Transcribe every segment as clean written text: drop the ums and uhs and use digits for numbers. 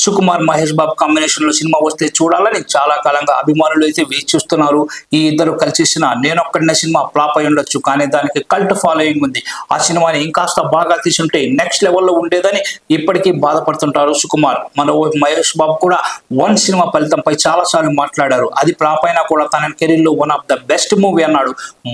Sukumar Mahesh Babu combination లో cinema వస్తే చూడాలని చాలా కాలంగా అభిమానులు అయితే వేచి చూస్తున్నారు. ఈ ఇద్దరు కలిసిన నేనొక్కడినే సినిమా ఫ్లాప్ అయి ఉండొచ్చు, కానీ దానికి కల్ట్ ఫాలోయింగ్ ఉంది. ఆ సినిమాని ఇంకాస్త బాగా తీసుంటే నెక్స్ట్ లెవెల్లో ఉండేదని ఇప్పటికీ బాధపడుతుంటారు సుకుమార్. మరోవైపు మహేష్ బాబు కూడా వన్ సినిమా ఫలితంపై చాలా సార్లు మాట్లాడారు. అది ఫ్లాప్ అయినా కూడా తన కెరీర్ లో one of the best movie అన్నాడు.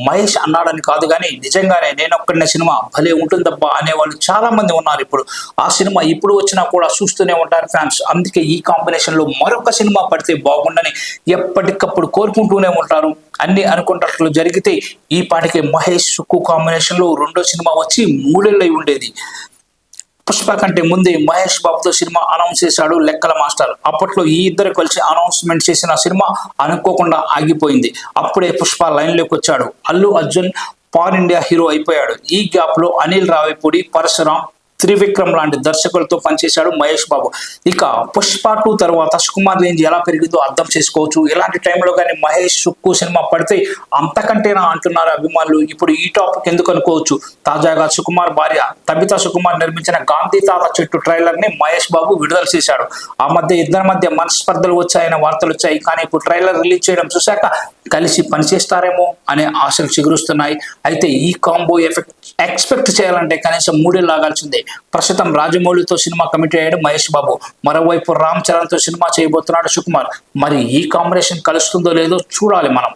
మహేష్ అన్నాడని కాదు కానీ నిజంగానే నేనొక్కడినే సినిమా భలే ఉంటుందబ్బా అనేవాళ్ళు చాలా మంది ఉన్నారు. ఇప్పుడు ఆ సినిమా ఇప్పుడు వచ్చినా కూడా చూస్తూనే ఉంటారు ఫ్యాన్స్. అందుకే ఈ కాంబినేషన్ లో మరొక సినిమా పడితే బాగుండని ఎప్పటికప్పుడు కోరుకుంటూనే ఉంటారు. అన్ని అనుకుంటట్లు జరిగితే ఈ పాటికి మహేష్ సుక్కు కాంబినేషన్ లో రెండో సినిమా వచ్చి మూడేళ్ళై ఉండేది. పుష్ప కంటే ముందే మహేష్ బాబుతో సినిమా అనౌన్స్ చేశాడు లెక్కల మాస్టర్. అప్పట్లో ఈ ఇద్దరు కలిసి అనౌన్స్మెంట్ చేసిన సినిమా అనుకోకుండా ఆగిపోయింది. అప్పుడే పుష్ప లైన్ లోకి వచ్చాడు. Allu Arjun pan India hero అయిపోయాడు. ఈ గ్యాప్ లో అనిల్ రావిపూడి, పరశురాం, త్రివిక్రమ్ లాంటి దర్శకులతో పనిచేశాడు మహేష్ బాబు. ఇక పుష్ప 2 తర్వాత సుకుమార్ రేంజ్ ఎలా పెరిగిందో అర్థం చేసుకోవచ్చు. ఇలాంటి టైంలో కానీ మహేష్ సుక్కు సినిమా పడితే అంతకంటేనా అంటున్నారు అభిమానులు. ఇప్పుడు ఈ టాపిక్ ఎందుకు అనుకోవచ్చు. తాజాగా సుకుమార్ భార్య తబితా సుకుమార్ నిర్మించిన గాంధీ తాత చెట్టు ట్రైలర్ ని మహేష్ బాబు విడుదల చేశాడు. ఆ మధ్య ఇద్దరి మధ్య మనస్పర్ధలు వచ్చాయనే వార్తలు వచ్చాయి. కానీ ఇప్పుడు ట్రైలర్ రిలీజ్ చేయడం చూశాక కలిసి పనిచేస్తారేమో అనే ఆశలు చిగురుస్తున్నాయి. అయితే ఈ కాంబో ఎక్స్పెక్ట్ చేయాలంటే కనీసం 3 ఏళ్ళు ఆగాల్సిందే. ప్రస్తుతం రాజమౌళితో సినిమా కమిట్ అయ్యాడు మహేష్ బాబు. మరోవైపు రామ్ చరణ్ తో సినిమా చేయబోతున్నాడు సుకుమార్. మరి ఈ కాంబినేషన్ కలుస్తుందో లేదో చూడాలి మనం.